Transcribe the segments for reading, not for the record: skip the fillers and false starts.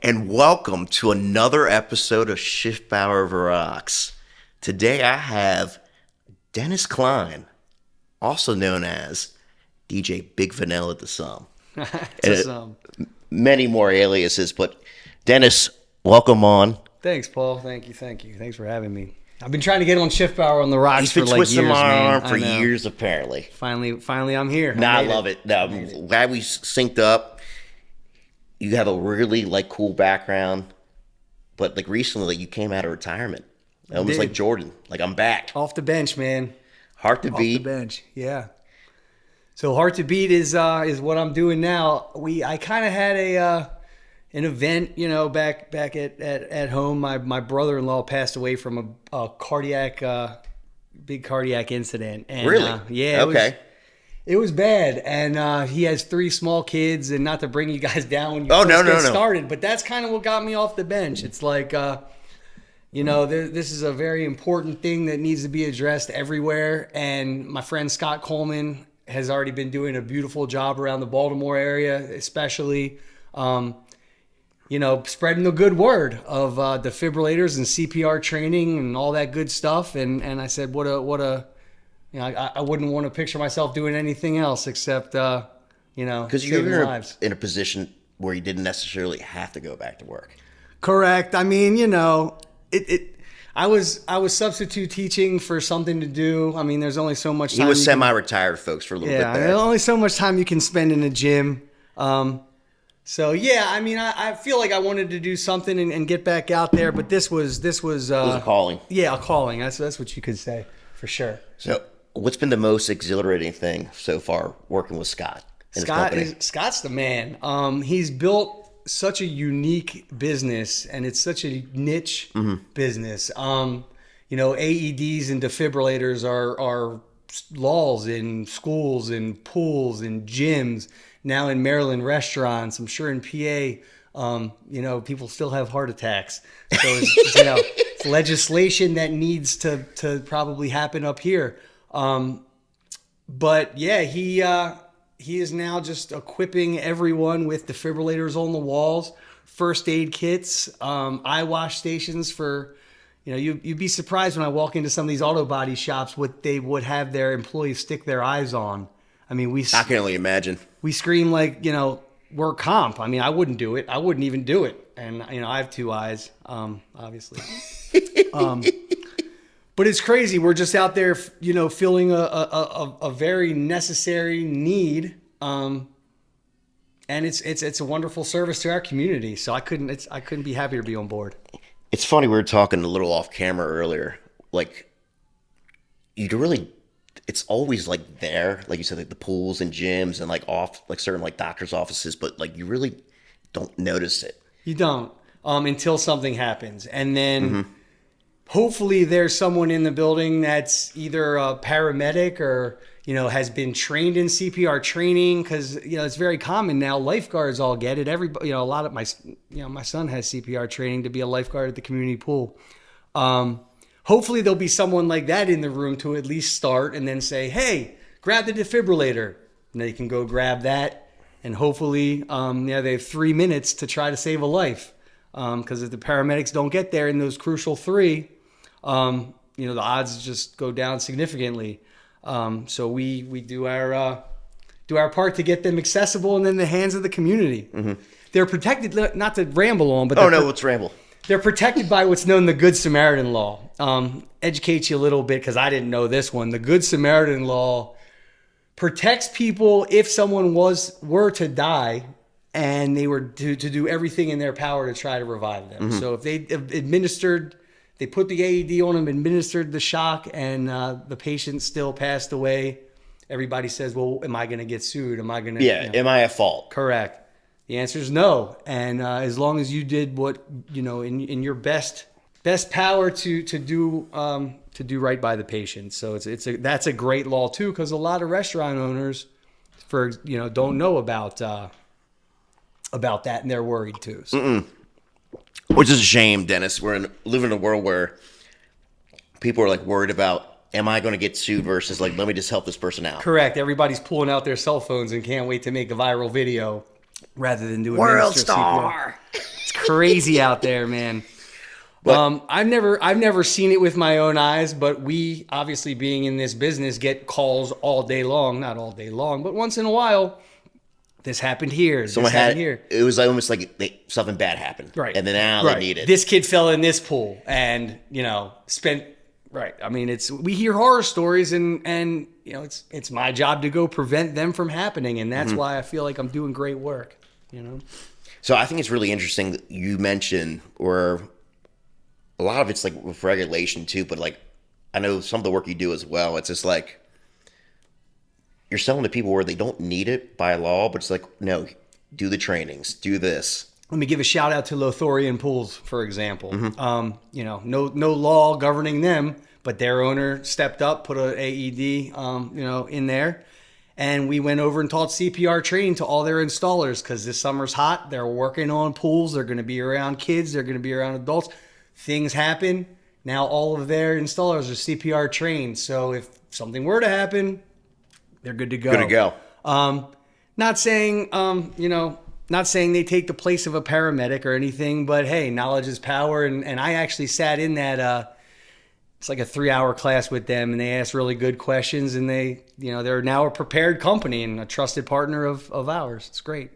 and welcome to another episode of Schiffbauer Over Rocks. Today I have Dennis Klein, also known as DJ Big Vanilla the Sum. Many more aliases, but Dennis, welcome on. Thanks, Paul. Thank you. Thanks for having me. I've been trying to get on Schiffbauer on the Rocks for like years, twisting my arm man. for years, apparently. Finally, I'm here. I love it. No, I'm glad we synced up. You have a really cool background, but recently you came out of retirement. Almost like Jordan. I'm back. Off the bench, man. Heart to Beat. Off the bench, yeah. So Heart to Beat is what I'm doing now. I kind of had an event, back at home. My brother-in-law passed away from a big cardiac incident. And, really? Yeah. Okay. It was bad, and he has 3 small kids. And not to bring you guys down when you get started, but that's kind of what got me off the bench. It's like, this is a very important thing that needs to be addressed everywhere. And my friend Scott Coleman has already been doing a beautiful job around the Baltimore area, especially. Spreading the good word of defibrillators and CPR training and all that good stuff. And I said, I wouldn't want to picture myself doing anything else except, because you're in a position where you didn't necessarily have to go back to work. Correct. I mean, I was substitute teaching for something to do. I mean, there's only so much time. He was semi-retired, folks, for a little bit there. There's only so much time you can spend in a gym. So yeah, I mean, I feel like I wanted to do something and get back out there, but this was it was a calling. Yeah, a calling. That's what you could say for sure. So, what's been the most exhilarating thing so far working with Scott? Scott's the man. He's built such a unique business, and it's such a niche business. AEDs and defibrillators are laws in schools and pools and gyms. Now in Maryland restaurants, I'm sure in PA, people still have heart attacks. So it's legislation that needs to probably happen up here. But yeah, he is now just equipping everyone with defibrillators on the walls, first aid kits, eye wash stations for, you'd be surprised when I walk into some of these auto body shops what they would have their employees stick their eyes on. I mean, I can only imagine. We scream work comp. I mean, I wouldn't do it. I wouldn't even do it. And, I have 2 eyes, obviously. But it's crazy. We're just out there, filling a very necessary need. And it's a wonderful service to our community. So I couldn't be happier to be on board. It's funny. We were talking a little off camera earlier. It's always there, like you said, the pools and gyms and certain doctors' offices, but you really don't notice it. You don't until something happens, and then hopefully there's someone in the building that's either a paramedic or has been trained in CPR training, because it's very common now. Lifeguards all get it. Everybody, a lot of my son has CPR training to be a lifeguard at the community pool. Hopefully there'll be someone like that in the room to at least start and then say, hey, grab the defibrillator. And they can go grab that. And hopefully, they have 3 minutes to try to save a life. Because if the paramedics don't get there in those crucial 3, the odds just go down significantly. So we do our part to get them accessible and in the hands of the community. Mm-hmm. They're protected, not to ramble on, but let's ramble. They're protected by what's known the Good Samaritan Law. Educates you a little bit because I didn't know this one. The Good Samaritan Law protects people if someone were to die and they were to do everything in their power to try to revive them. Mm-hmm. So if they put the AED on them, administered the shock, and the patient still passed away, everybody says, well, am I going to get sued? Am I going to... Yeah, am I at fault? Correct. The answer is no, and as long as you did what in your best power to do right by the patient. So that's a great law too, because a lot of restaurant owners, don't know about that, and they're worried too. So. Which is a shame, Dennis. We're living in a world where people are worried about, am I going to get sued versus let me just help this person out. Correct. Everybody's pulling out their cell phones and can't wait to make a viral video rather than do World Star. CPR. It's crazy out there, man. But, I've never seen it with my own eyes, but we obviously being in this business get calls all day long, not all day long, but once in a while. This happened here. Someone had here. It was almost like something bad happened, right? And then now they need it. This kid fell in this pool, and spent right. I mean, we hear horror stories, and it's my job to go prevent them from happening, and that's why I feel like I'm doing great work. So I think it's really interesting that you mentioned, or a lot of it's like with regulation too, but like I know some of the work you do as well. It's just like. You're selling to people where they don't need it by law, but it's like, no, do the trainings, do this. Let me give a shout out to Lothorian Pools, for example. No law governing them, but their owner stepped up, put a AED, in there. And we went over and taught CPR training to all their installers because this summer's hot. They're working on pools. They're going to be around kids. They're going to be around adults. Things happen. Now all of their installers are CPR trained. So if something were to happen, they're good to go. Good to go. Not saying they take the place of a paramedic or anything, but hey, knowledge is power. And I actually sat in that, it's like a 3-hour class with them, and they asked really good questions, and they're now a prepared company and a trusted partner of ours. It's great.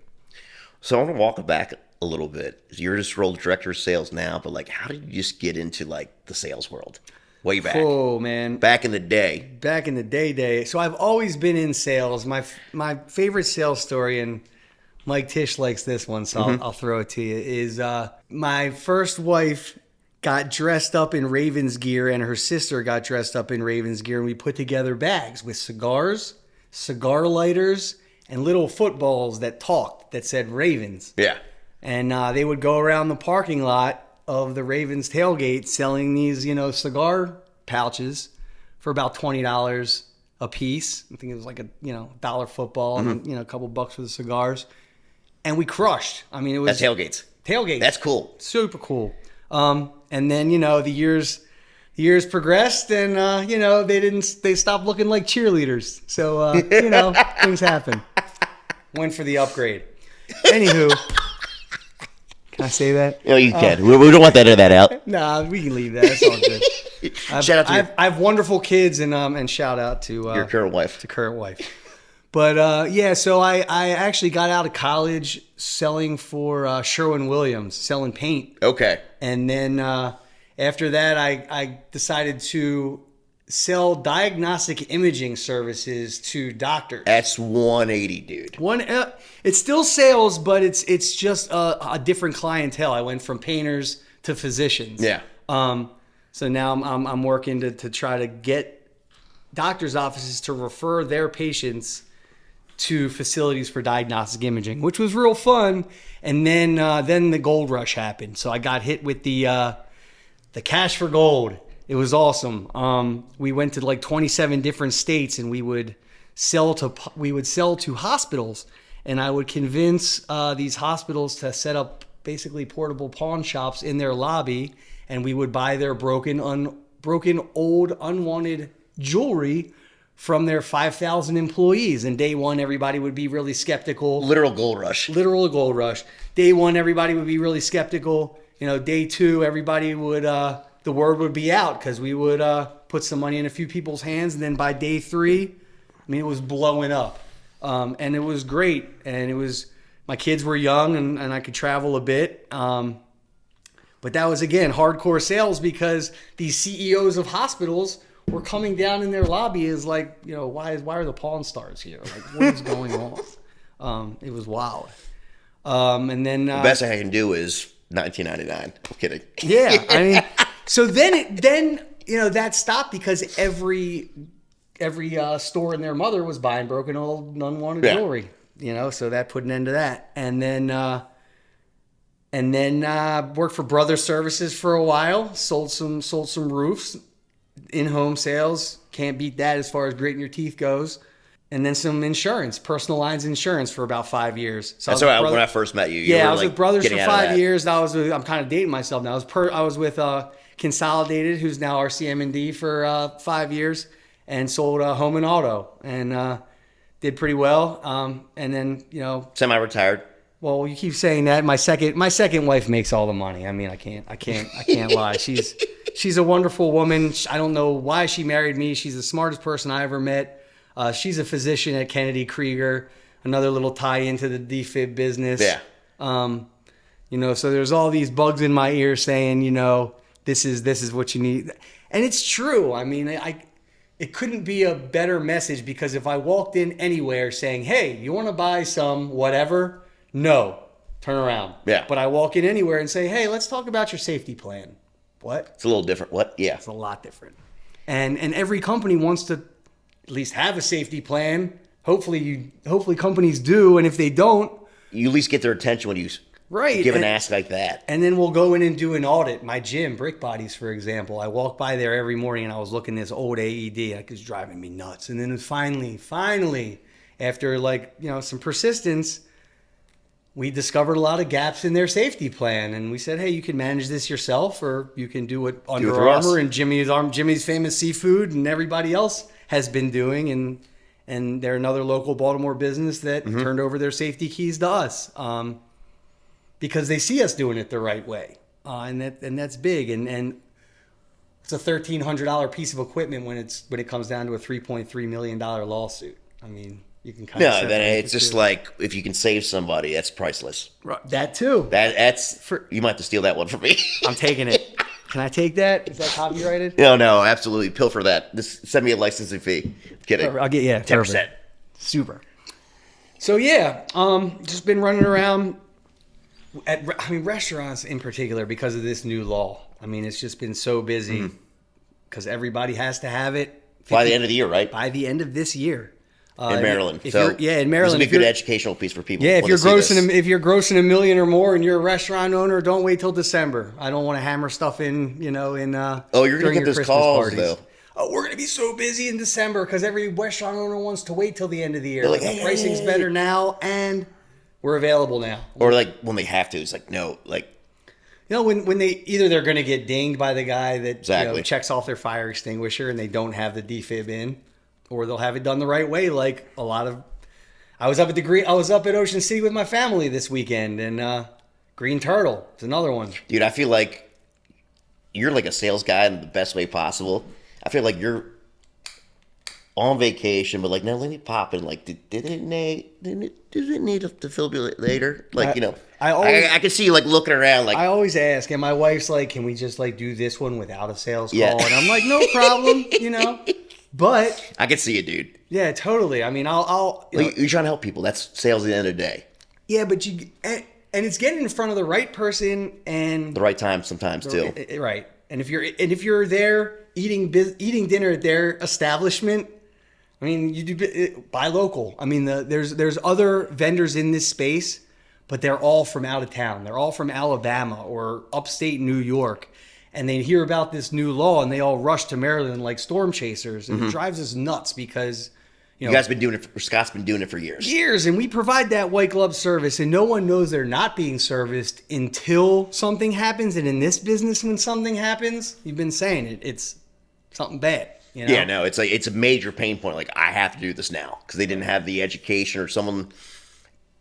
So I want to walk it back a little bit. You're just role director of sales now, but like, how did you just get into like the sales world? Way back. Oh, man. Back in the day. Back in the day. So I've always been in sales. My favorite sales story, and Mike Tisch likes this one, so I'll throw it to you, is my first wife got dressed up in Ravens gear, and her sister got dressed up in Ravens gear, and we put together bags with cigars, cigar lighters, and little footballs that talked, that said Ravens. Yeah. And they would go around the parking lot of the Ravens tailgate selling these, cigar pouches for about $20 a piece. I think it was like a, $1 football and, a couple bucks for the cigars. And we crushed. I mean, it was... At tailgates. Tailgates. That's cool. Super cool. And then, the years progressed and, they stopped looking like cheerleaders. So, things happen. Went for the upgrade. Anywho... Can I say that? No, you can. We don't want that or that out. Nah, we can leave that. It's all good. Shout out to I have wonderful kids, and shout out to your current wife. To current wife. But so I actually got out of college selling for Sherwin-Williams, selling paint. Okay. And then after that, I decided to sell diagnostic imaging services to doctors. That's 180, dude. It's still sales, but it's just a different clientele. I went from painters to physicians. Yeah. So now I'm working to try to get doctors' offices to refer their patients to facilities for diagnostic imaging, which was real fun. And then the gold rush happened. So I got hit with the cash for gold. It was awesome. We went to like 27 different states, and we would sell to hospitals, and I would convince these hospitals to set up basically portable pawn shops in their lobby, and we would buy their broken, old, unwanted jewelry from their 5,000 employees. And day one, everybody would be really skeptical. Literal gold rush. Day one, everybody would be really skeptical. Day two, everybody would. The word would be out because we would put some money in a few people's hands. And then by day 3, it was blowing up. And it was great. And my kids were young and I could travel a bit. But that was, again, hardcore sales because these CEOs of hospitals were coming down in their lobby as like, why are the Pawn Stars here? Like, what is going on? It was wild. And then... the best I can do is $19.99. I'm kidding. Yeah, so then that stopped because every store and their mother was buying broken old unwanted jewelry. So that put an end to that. And then worked for Brother Services for a while. Sold some roofs, in-home sales. Can't beat that as far as gritting your teeth goes. And then some insurance, personal lines insurance for about 5 years. So that's when I first met you. I was with Brothers for 5 years. I'm kind of dating myself now. I was with Consolidated, who's now our CM&D for 5 years, and sold home and auto, and did pretty well. And then semi-retired. Well, you keep saying that. My second wife makes all the money. I mean, I can't lie. She's a wonderful woman. I don't know why she married me. She's the smartest person I ever met. She's a physician at Kennedy Krieger. Another little tie into the defib business. Yeah. So there's all these bugs in my ear saying, this is what you need. And it's true. I mean, it couldn't be a better message, because if I walked in anywhere saying, hey, you want to buy some whatever? No, turn around. Yeah. But I walk in anywhere and say, hey, let's talk about your safety plan. What? It's a little different. What? Yeah. It's a lot different. And every company wants to at least have a safety plan. Hopefully companies do. And if they don't, you at least get their attention when you give an ask like that. And then we'll go in and do an audit. My gym, Brick Bodies, for example, I walk by there every morning and I was looking at this old AED. It was driving me nuts. And then finally, after some persistence, we discovered a lot of gaps in their safety plan. And we said, hey, you can manage this yourself, or you can do what Under Armour and Jimmy's Famous Seafood and everybody else has been doing. And they're another local Baltimore business that turned over their safety keys to us. Because they see us doing it the right way, and that's big, and it's a $1,300 piece of equipment when it comes down to a $3.3 million lawsuit. I mean, you can kind of it's just like, if you can save somebody, that's priceless. That too. You might have to steal that one from me. I'm taking it. Can I take that? Is that copyrighted? No, absolutely. Pilfer that. Just send me a licensing fee. Kidding. I'll get 10%. Super. So just been running around. Restaurants in particular, because of this new law. I mean, it's just been so busy because everybody has to have it by the end of the year, right? By the end of this year, in Maryland. In Maryland, this would be a good educational piece for people. Yeah, if you're grossing $1 million or more and you're a restaurant owner, don't wait till December. I don't want to hammer stuff in. You're gonna get those calls parties. Though. Oh, we're gonna be so busy in December because every restaurant owner wants to wait till the end of the year. The pricing's better now, and we're available now. Or when they have to, it's like, no, when they're going to get dinged by the guy that checks off their fire extinguisher and they don't have the defib in, or they'll have it done the right way. Like a lot of, I was up at Ocean City with my family this weekend, and Green Turtle is another one. Dude, I feel like you're like a sales guy in the best way possible. I feel like you're on vacation, but now let me pop in. Did it need a defibrillator? I can see you looking around. I always ask, and my wife's like, "Can we just do this one without a sales call?" And I'm like, "No problem," But I can see it, dude. Yeah, totally. I mean, I'll you're trying to help people. That's sales at the end of the day. Yeah, but and it's getting in front of the right person and the right time sometimes too. Right, and if you're there eating dinner at their establishment. I mean, you do buy local. I mean, there's other vendors in this space, but they're all from out of town. They're all from Alabama or upstate New York, and they hear about this new law and they all rush to Maryland like storm chasers, and it drives us nuts because you guys been doing it. Scott's been doing it for years. And we provide that white glove service, and no one knows they're not being serviced until something happens. And in this business, when something happens, you've been saying it, it's something bad. Yeah, no, it's a major pain point. I have to do this now because they didn't have the education or someone.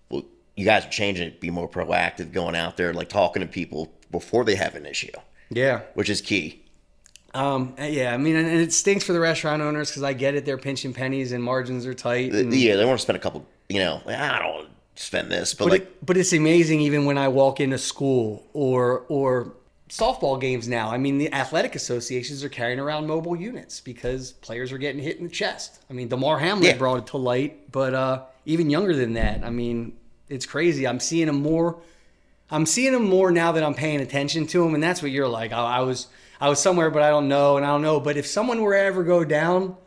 Well, you guys are changing it. Be more proactive, going out there, talking to people before they have an issue. Yeah, which is key. Yeah, I mean, and it stinks for the restaurant owners because I get it. They're pinching pennies and margins are tight. Yeah, they want to spend a couple. I don't want to spend this, but it's amazing even when I walk into school or softball games now. I mean, the athletic associations are carrying around mobile units because players are getting hit in the chest. I mean, DeMar Hamlin brought it to light, but even younger than that. I mean, it's crazy. I'm seeing them more now that I'm paying attention to them, and that's what you're like. I was somewhere, but I don't know. But if someone were to ever go down,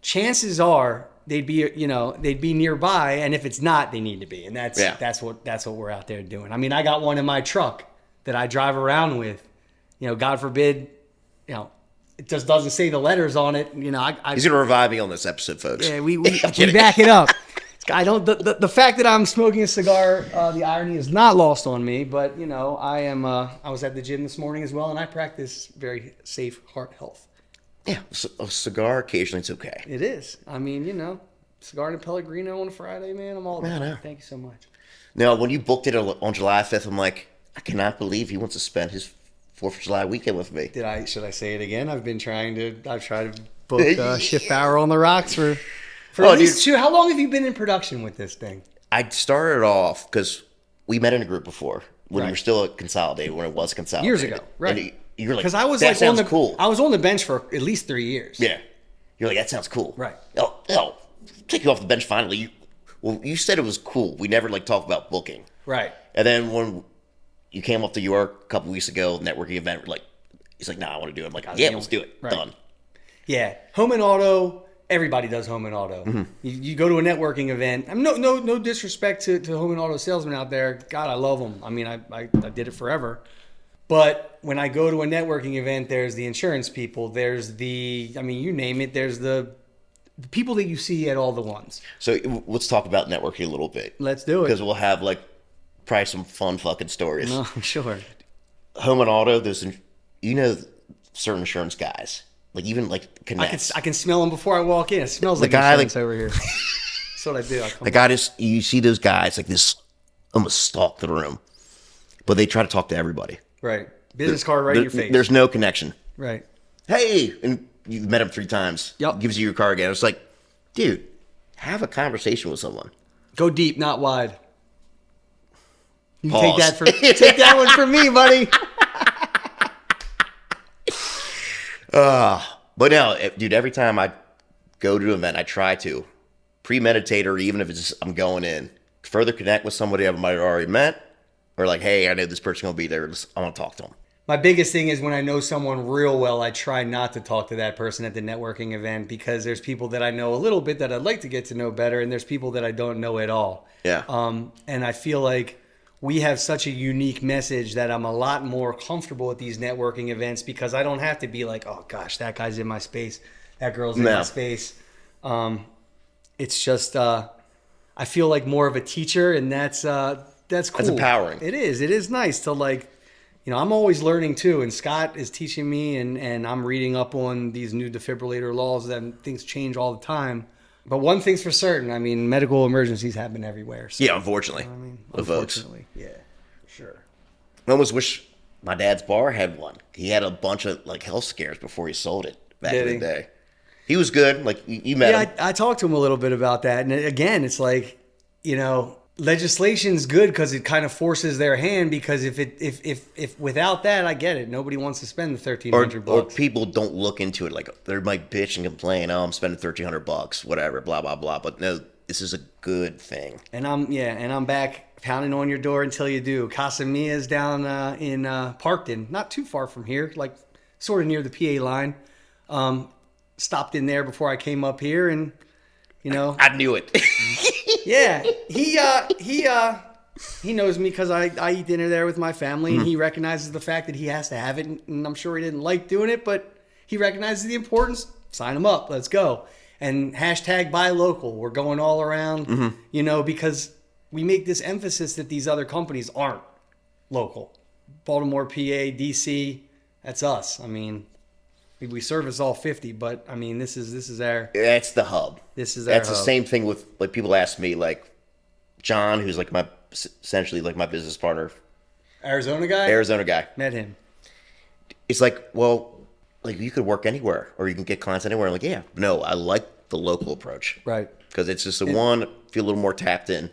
chances are they'd be nearby, and if it's not, they need to be, and that's what we're out there doing. I mean, I got one in my truck that I drive around with, God forbid, it just doesn't say the letters on it. He's gonna revive me on this episode, folks. Yeah, we back it up. I don't. The fact that I'm smoking a cigar, the irony is not lost on me. But I am. I was at the gym this morning as well, and I practice very safe heart health. Yeah, a cigar occasionally, it's okay. It is. I mean, cigar and a Pellegrino on a Friday, man. I'm all about it. Thank you so much. Now, when you booked it on July 5th, I'm like, I cannot believe he wants to spend his 4th of July weekend with me. Should I say it again? I've tried to book Schiffbauer on the Rocks for at least two. How long have you been in production with this thing? I started off because we met in a group before when you were still at Consolidated, when it was Consolidated. Years ago, right. And you're like, because I was that like sounds cool. I was on the bench for at least 3 years. Yeah. You're like, that sounds cool. Right. Oh, take you off the bench finally. You said it was cool. We never talked about booking. Right. And then when you came up to York a couple weeks ago, networking event, he's like, nah, I want to do it. I'm like, yeah, let's do it. Right. Done. Yeah. Home and auto. Everybody does home and auto. Mm-hmm. You go to a networking event. I'm no disrespect to home and auto salesmen out there. God, I love them. I mean, I did it forever. But when I go to a networking event, there's the insurance people. There's you name it. There's the people that you see at all the ones. So let's talk about networking a little bit. Let's do it. Because we'll have probably some fun fucking stories. No, I'm sure. Home and auto, there's certain insurance guys. Connects. I can smell them before I walk in. It smells like insurance over here. That's what I do. You see those guys this almost stalk the room, but they try to talk to everybody. Right. Business card right in your face. There's no connection. Right. Hey, and you've met him 3 times. Yep. Gives you your card again. It's like, dude, have a conversation with someone. Go deep, not wide. You Pause. Take that one from me, buddy. But no, dude, every time I go to an event, I try to premeditate, or even if it's just I'm going in, further connect with somebody I might have already met, or hey, I know this person's going to be there. I want to talk to them. My biggest thing is when I know someone real well, I try not to talk to that person at the networking event, because there's people that I know a little bit that I'd like to get to know better, and there's people that I don't know at all. Yeah. And I feel like we have such a unique message that I'm a lot more comfortable at these networking events, because I don't have to be like, oh gosh, that guy's in my space, that girl's in my space. It's just I feel like more of a teacher, and that's cool. That's empowering. It is. It is nice to I'm always learning too, and Scott is teaching me, and I'm reading up on these new defibrillator laws, and things change all the time. But one thing's for certain, medical emergencies happen everywhere. So, yeah, unfortunately. Unfortunately. Yeah, sure. I almost wish my dad's bar had one. He had a bunch of health scares before he sold it back in the day. He was good. You met him. I talked to him a little bit about that. And again, it's legislation's good because it kind of forces their hand, because if without that, I get it. Nobody wants to spend the $1,300 or people don't look into it. They might bitch and complain, oh, I'm spending $1,300, whatever, blah, blah, blah. But no, this is a good thing. And I'm back pounding on your door until you do. Casa Mia's down in Parkton, not too far from here, sort of near the PA line. Stopped in there before I came up here, and I knew it. Yeah, he knows me because I eat dinner there with my family, and he recognizes the fact that he has to have it, and I'm sure he didn't like doing it, but he recognizes the importance. Sign him up. Let's go. And hashtag buy local. We're going all around, because we make this emphasis that these other companies aren't local. Baltimore, PA, DC, that's us. We service all 50, but this is our. That's the hub. This is the same thing with people ask me John, who's essentially my business partner. Arizona guy. Met him. It's you could work anywhere, or you can get clients anywhere. I'm yeah, no, I like the local approach. Right. Because it's just feel a little more tapped in.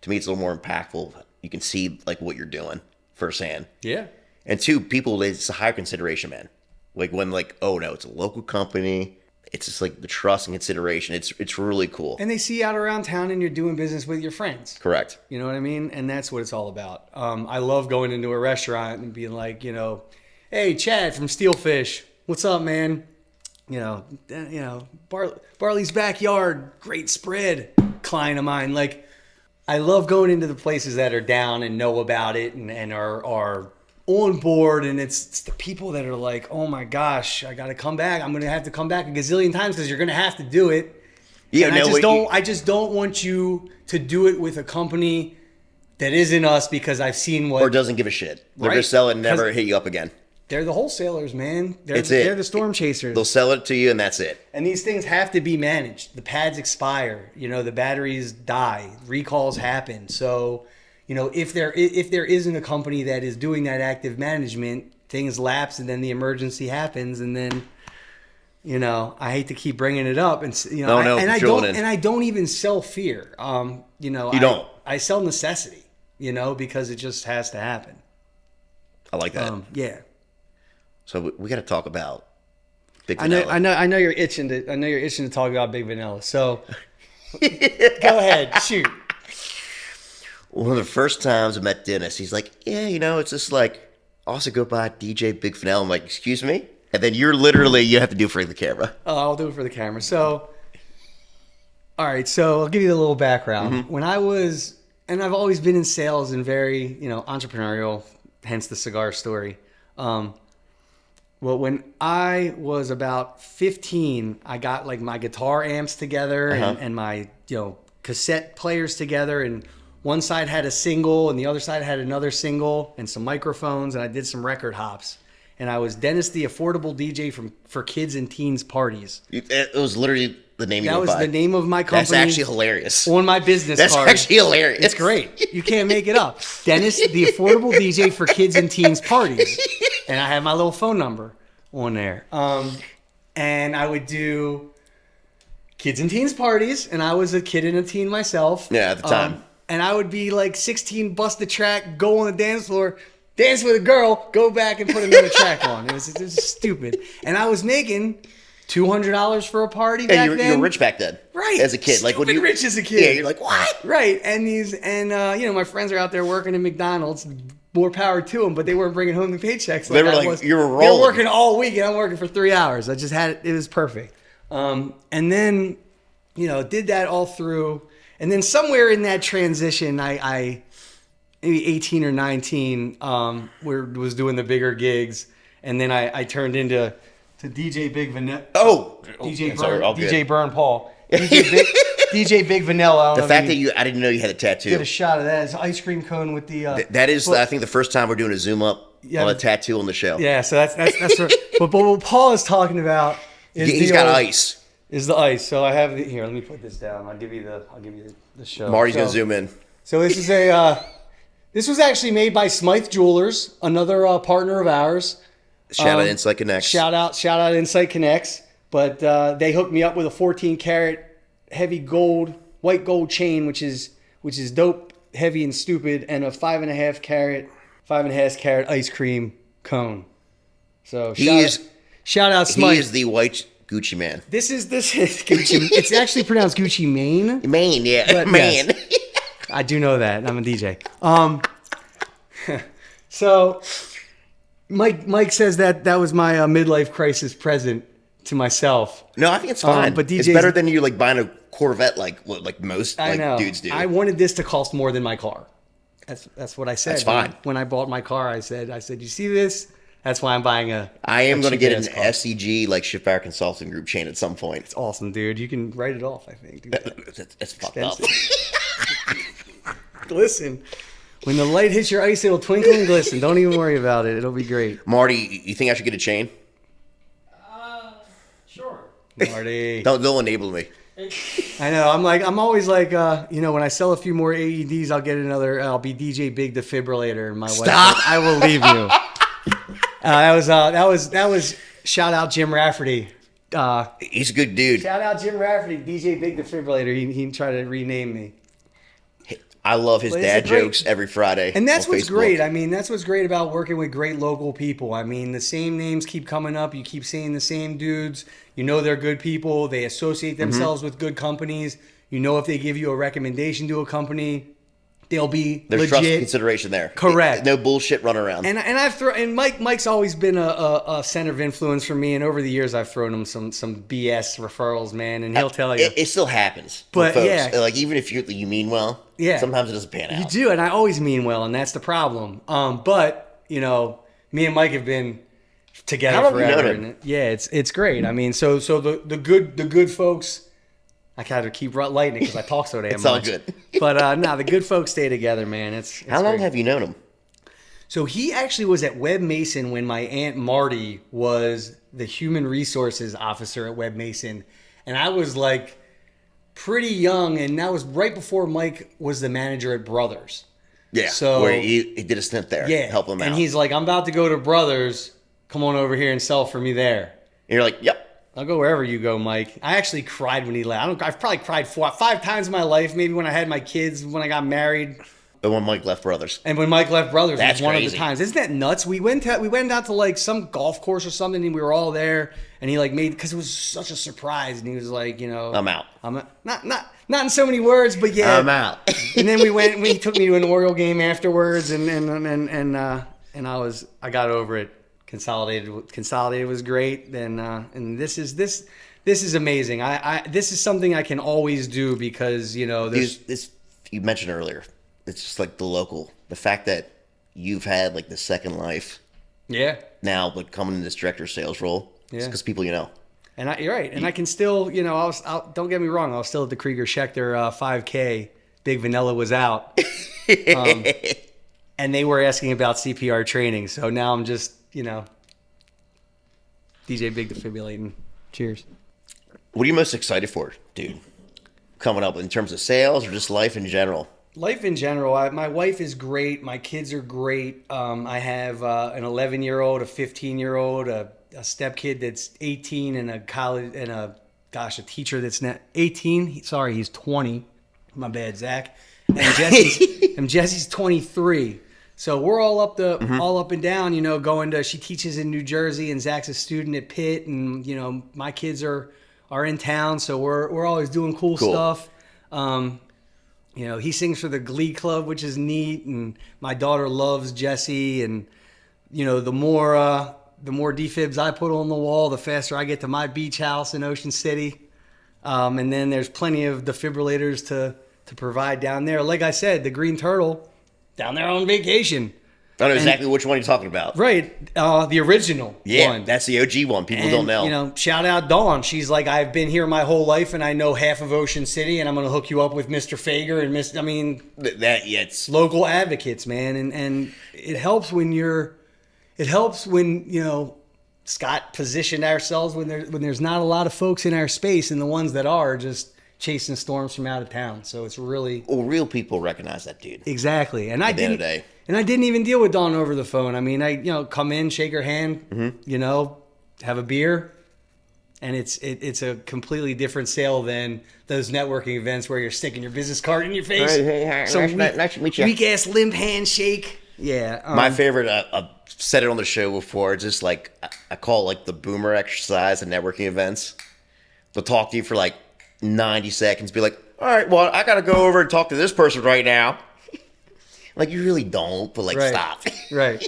To me, it's a little more impactful. You can see what you're doing firsthand. Yeah. And 2, people, it's a higher consideration, man. When oh no, it's a local company. It's just the trust and consideration. It's really cool. And they see you out around town, and you're doing business with your friends. Correct. You know what I mean? And that's what it's all about. I love going into a restaurant and being hey, Chad from Steelfish, what's up, man? Barley's Backyard, great spread, client of mine. I love going into the places that are down and know about it and are on board, and it's the people that are oh my gosh, I got to come back. I'm going to have to come back a gazillion times because you're going to have to do it. Yeah, and I just don't want you to do it with a company that isn't us, because I've seen what... Or doesn't give a shit. They're going to sell it and never hit you up again. They're the wholesalers, man. They're the storm chasers. They'll sell it to you, and that's it. And these things have to be managed. The pads expire. The batteries die. Recalls happen. So... if there isn't a company that is doing that active management, things lapse and then the emergency happens, and then I hate to keep bringing it up, and I don't even sell fear. You don't. I sell necessity. Because it just has to happen. I like that. Yeah. So we got to talk about Big Vanilla. I know you're itching to talk about Big Vanilla. So go ahead, shoot. One of the first times I met Dennis, he's like, "Yeah, it's just like also go by DJ Big Vanilla." I'm like, "Excuse me?" And then you have to do it for the camera. Oh, I'll do it for the camera. So, all right. So I'll give you a little background. Mm-hmm. When I was, and I've always been in sales and very, entrepreneurial, hence the cigar story. Well, when I was about 15, I got like my guitar amps together and my, cassette players together, and one side had a single and the other side had another single and some microphones, and I did some record hops. And I was Dennis, the affordable DJ for kids and teens parties. It was literally the name. That was the name of my company. That's actually hilarious. On my business card. That's actually hilarious. It's great. You can't make it up. Dennis, the affordable DJ for kids and teens parties. And I had my little phone number on there. And I would do kids and teens parties, and I was a kid and a teen myself. Yeah, at the time. And I would be like 16, bust the track, go on the dance floor, dance with a girl, go back and put another track on. It was stupid. And I was making $200 for a party back then. You were rich back then. Right. As a kid. Stupid rich as a kid. Yeah, you're like, what? Right. And my friends are out there working at McDonald's. More power to them, but they weren't bringing home the paychecks. You were rolling. They were working all week, and I'm working for 3 hours. I just had it. It was perfect. And then, did that all through. And then somewhere in that transition, I maybe 18 or 19, was doing the bigger gigs. And then I turned into DJ Big Vanilla. DJ Burn Paul. DJ Big Vanilla. The fact that I didn't know you had a tattoo. Did a shot of that. It's an ice cream cone with the. That is, I think, the first time we're doing a zoom up on a tattoo on the show. Yeah, so that's but what Paul is talking about is he's got ice. Is the ice? So I have here. Let me put this down. I'll give you the show. Marty's gonna zoom in. So this is this was actually made by Smythe Jewelers, another partner of ours. Shout out Insight Connects. Shout out Insight Connects. But they hooked me up with a 14 karat heavy white gold chain, which is dope, heavy and stupid, and a 5.5 carat ice cream cone. So shout out Smythe. He is the white Gucci man. This is Gucci. It's actually pronounced Gucci Mane. Mane, yeah, Mane. Yes, I do know that. I'm a DJ. So Mike says that was my midlife crisis present to myself. No, I think it's fine. But it's better than you buying a Corvette like most dudes do. I wanted this to cost more than my car. That's what I said. That's fine. When I bought my car, I said, you see this? That's why I'm buying I am going to get an SEG Schiffbauer Consulting Group chain at some point. It's awesome, dude. You can write it off, I think. It's fucked up. Listen, when the light hits your ice, it'll twinkle and glisten. Don't even worry about it. It'll be great. Marty, you think I should get a chain? Sure. Marty. Don't enable me. I know. I'm always like, when I sell a few more AEDs, I'll be DJ Big Defibrillator, and my wife. I will leave you. That was shout out Jim Rafferty. He's a good dude. Shout out Jim Rafferty, DJ Big Defibrillator. He tried to rename me. I love his dad jokes every Friday. And that's what's Facebook. great. I mean, that's what's great about working with great local people. I mean, the same names keep coming up. You keep seeing the same dudes. You know they're good people. They associate themselves with good companies. You know if they give you a recommendation to a company, they'll be There's legit. trust and consideration there. Correct. No bullshit run around. And Mike's always been a center of influence for me. And over the years, I've thrown him some BS referrals, man. And he'll tell you. It still happens. But folks. yeah. Even if you mean well, sometimes it doesn't pan out. You do, and I always mean well, and that's the problem. But me and Mike have been together forever. How long have you known him? Yeah, it's great. I mean, so the good folks. I kind of keep lighting it because I talk so damn much. It's all good. But the good folks stay together, man. It's How long great. have you known him? So he actually was at Webb Mason when my Aunt Marty was the human resources officer at Webb Mason. And I was pretty young, and that was right before Mike was the manager at Brothers. Yeah. So where he did a stint there. Yeah. Help him out. And he's like, I'm about to go to Brothers. Come on over here and sell for me there. And you're like, yep. I'll go wherever you go, Mike. I actually cried when he left. I've probably cried 5 times in my life. Maybe when I had my kids, when I got married. But when Mike left Brothers. And when Mike left Brothers, That's was one crazy. of the times. Isn't that nuts? We went out to like some golf course or something, and we were all there. And he like made, because it was such a surprise, and he was like, you know, I'm out. Not in so many words, but yeah, I'm out. And then he took me to an Oriole game afterwards, and I got over it. Consolidated was great. And this is amazing. This is something I can always do because, you know, this you mentioned earlier. It's just like the fact that you've had like the second life. Yeah. Now, but coming in this director of sales role, yeah, because people, you know. And you're right. And I can still, you know, don't get me wrong. I was still at the Krieger Schechter 5K. Big Vanilla was out. And they were asking about CPR training. So now I'm just, you know, DJ Big Defibrillating. Cheers. What are you most excited for, dude? Coming up in terms of sales or just life in general? Life in general. My wife is great. My kids are great. I have an 11-year-old, a 15-year-old, a stepkid that's 18, and a teacher that's not 18. Sorry, he's 20. My bad, Zach. And Jesse's 23. So we're all up and down, you know, going to, she teaches in New Jersey, and Zach's a student at Pitt, and, you know, my kids are in town, so we're always doing cool stuff. You know, he sings for the Glee Club, which is neat, and my daughter loves Jesse, and, you know, the more defibs I put on the wall, the faster I get to my beach house in Ocean City. And then there's plenty of defibrillators to provide down there. Like I said, the Green Turtle, down there on vacation. I know exactly which one you're talking about. Right. The original one. That's the OG one. People don't know. You know, shout out Dawn. She's like, I've been here my whole life, and I know half of Ocean City, and I'm going to hook you up with Mr. Fager and it's local advocates, man. And it helps when you know, Scott positioned ourselves when there's not a lot of folks in our space, and the ones that are just chasing storms from out of town. So it's really... Well, real people recognize that, dude. Exactly. And At the end of the day. And I didn't even deal with Dawn over the phone. I mean, come in, shake her hand, you know, have a beer, and it's a completely different sale than those networking events where you're sticking your business card in your face. Nice to meet you. Weak ass limp handshake. Yeah. My favorite, I've said it on the show before, it's just like, I call it like the boomer exercise at networking events. They'll talk to you for like 90 seconds, be like, all right, well, I got to go over and talk to this person right now. Like, you really don't, but like, stop. Right.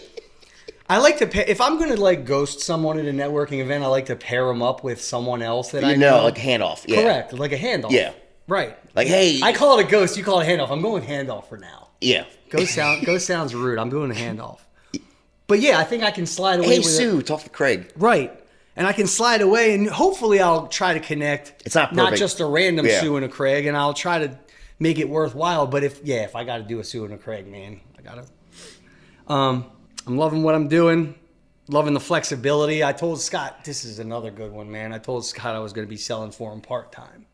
I like to if I'm going to like ghost someone at a networking event, I like to pair them up with someone else that I know. Like a handoff. Yeah. Correct. Like a handoff. Yeah. Right. Like, hey. I call it a ghost. You call it a handoff. I'm going with handoff for now. Yeah. Ghost sounds rude. I'm doing a handoff. But yeah, I think I can slide away Hey, with Sue, talk to Craig. Right. And I can slide away, and hopefully I'll try to connect. It's not perfect. Not just a random Sue and a Craig, and I'll try to make it worthwhile. But if I got to do a Sue and a Craig, man, I got to. I'm loving what I'm doing. Loving the flexibility. I told Scott, this is another good one, man. I told Scott I was going to be selling for him part-time.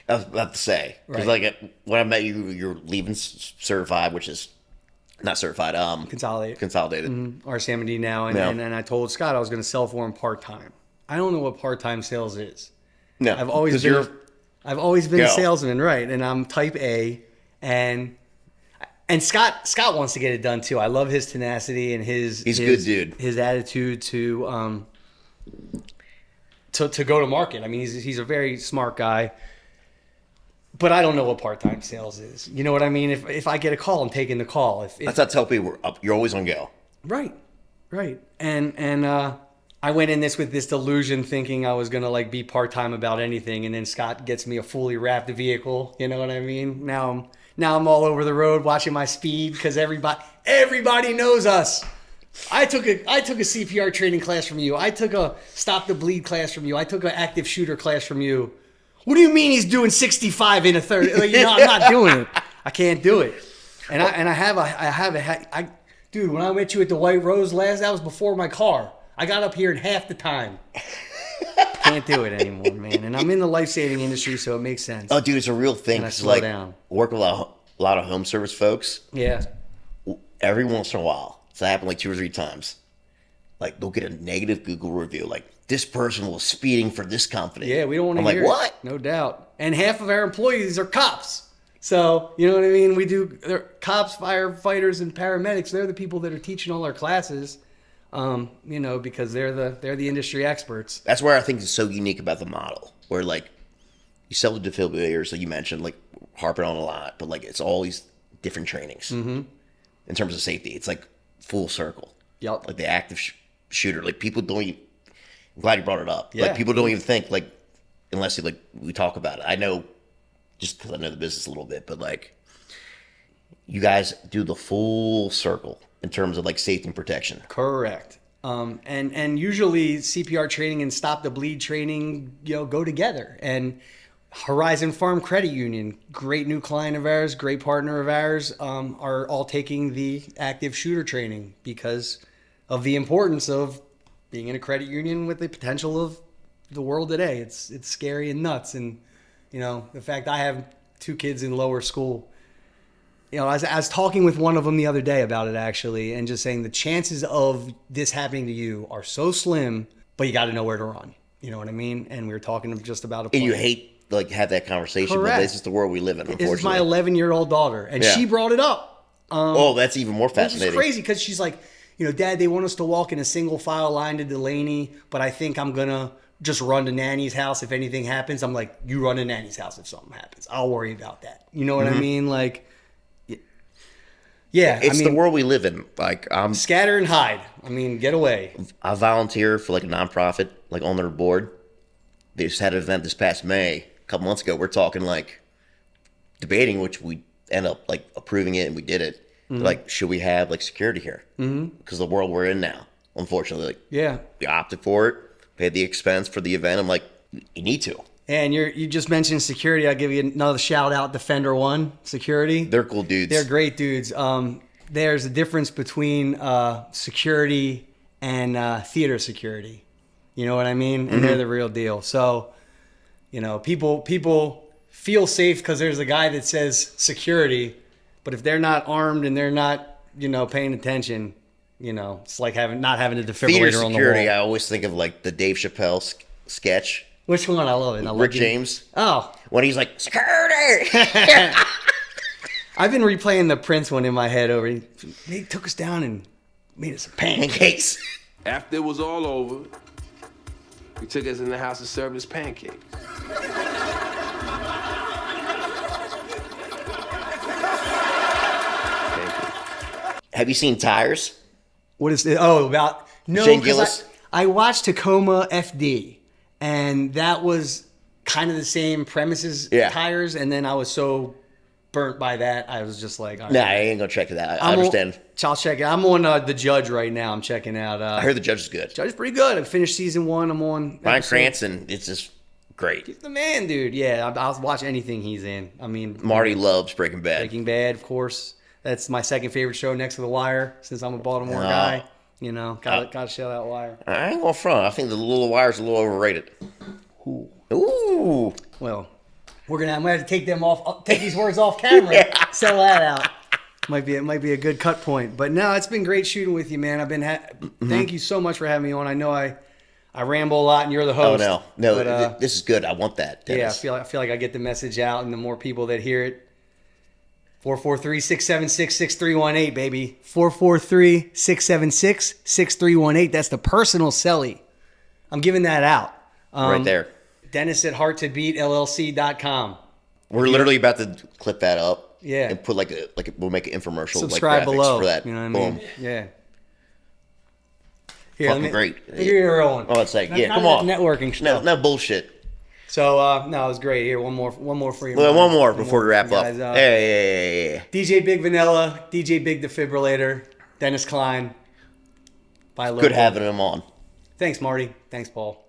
I was about to say. Because when I met you, you're leaving certified, which is not certified. Consolidated. Mm-hmm. RCMD now. And I told Scott I was going to sell for him part-time. I don't know what part-time sales is. No. I've always been a salesman, right? And I'm type A. And Scott wants to get it done too. I love his tenacity and he's a good dude. His attitude to go to market. I mean, he's a very smart guy. But I don't know what part-time sales is. You know what I mean? If I get a call, I'm taking the call. That's how I tell people you're always on go. Right. And I went in with this delusion thinking I was gonna like be part-time about anything, and then Scott gets me a fully wrapped vehicle. You know what I mean? Now I'm all over the road watching my speed because everybody knows us. I took a CPR training class from you. I took a stop the bleed class from you. I took an active shooter class from you. What do you mean he's doing 65 in a third? Like, I'm not doing it. I can't do it. And dude, when I met you at the White Rose that was before my car. I got up here in half the time. Can't do it anymore, man. And I'm in the life-saving industry, so it makes sense. Oh, dude, it's a real thing. And I slow down. Work with a lot of home service folks, Yeah. every once in a while, it's happened like 2 or 3 times. Like they'll get a negative Google review, like this person was speeding for this company. Yeah, we don't want to I'm hear like, what? it. No doubt. And half of our employees are cops. So, you know what I mean? They're cops, firefighters, and paramedics. They're the people that are teaching all our classes, because they're the industry experts. That's where I think it's so unique about the model, where like you sell the defibrillators, like you mentioned, like harping on a lot, but like it's all these different trainings in terms of safety. It's like full circle. Yep. Like the active shooter, like people don't even, I'm glad you brought it up. Yeah. Like people don't even think, like, unless we talk about it. I know, just because I know the business a little bit, but like you guys do the full circle in terms of like safety and protection. Correct. And usually CPR training and stop the bleed training, go together. And Horizon Farm Credit Union, great new client of ours, great partner of ours, are all taking the active shooter training because of the importance of being in a credit union with the potential of the world today. It's scary and nuts. And, the fact I have 2 kids in lower school, I was talking with one of them the other day about it actually, and just saying the chances of this happening to you are so slim, but you got to know where to run. You know what I mean? And we were talking just about a plan. And you hate like have that conversation, Correct. but this is the world we live in, unfortunately. This is my 11-year-old daughter, and she brought it up. That's even more fascinating. Which is crazy because she's like, Dad, they want us to walk in a single file line to Delaney, but I think I'm going to just run to Nanny's house if anything happens. I'm like, you run to Nanny's house if something happens. I'll worry about that. You know what I mean? Like, yeah. It's the world we live in. Like, I'm scatter and hide. Get away. I volunteer for like a nonprofit, like on their board. They just had an event this past May, a couple months ago. We're talking like debating, which we end up like approving it, and we did it. Like, should we have like security here? Because the world we're in now, unfortunately, like, Yeah. we opted for it, paid the expense for the event. I'm like, you need to. And you just mentioned security. I'll give you another shout out, Defender One Security. They're cool dudes. They're great dudes. There's a difference between security and theater security. You know what I mean? And they're the real deal. So, people feel safe because there's a guy that says security, but if they're not armed and they're not, paying attention, it's like not having a defibrillator Theater on the security, wall. I always think of like the Dave Chappelle sketch. Which one? I love it. I love Rick James. Oh. When he's like, security! I've been replaying the Prince one in my head over. They took us down and made us some pancakes. After it was all over, we took us in the house and served us pancakes. Have you seen Tires? What is it? Oh, about no. Shane 'Cause Gillis? I watched Tacoma FD, and that was kind of the same premises. Yeah. Tires, and then I was so burnt by that, I was just like, all right. Nah, I ain't gonna check that. I understand. I'll check it. I'm on The Judge right now. I'm checking out. I heard the judge is good. Judge is pretty good. I finished season 1. I'm on. Bryan episode- Cranston, it's just great. He's the man, dude. Yeah, I'll watch anything he's in. Marty loves Breaking Bad. Breaking Bad, of course. That's my second favorite show next to The Wire, since I'm a Baltimore Oh. guy. Gotta show that Wire. I ain't gonna front. I think the Little Wire's a little overrated. Ooh. Well, I'm gonna have to take them off. Take these words off camera. Sell that out. Might be a good cut point. But no, it's been great shooting with you, man. I've been. Thank you so much for having me on. I know I ramble a lot, and you're the Oh host. no, But, this is good. I want that. Dennis. yeah, I feel like I get the message out, and the more people that hear it. 443-676-6318, baby. 443-676-6318. That's the personal celly. I'm giving that out. Right there. Dennis at hearttobeatlllc.com. We're literally about to clip that up. Yeah. And put we'll make an infomercial. Subscribe like graphics below. for that. You know what I mean? Boom. Yeah. Here, Fucking great. Let me give you a real one. Oh, it's like, yeah, Not come that on. networking stuff. No bullshit. So, no, it was great. Here, one more for you. Well, man. one more before we wrap up. Guys, Hey. DJ Big Vanilla, DJ Big Defibrillator, Dennis Klein. Bye, Good having him on. Thanks, Marty. Thanks, Paul.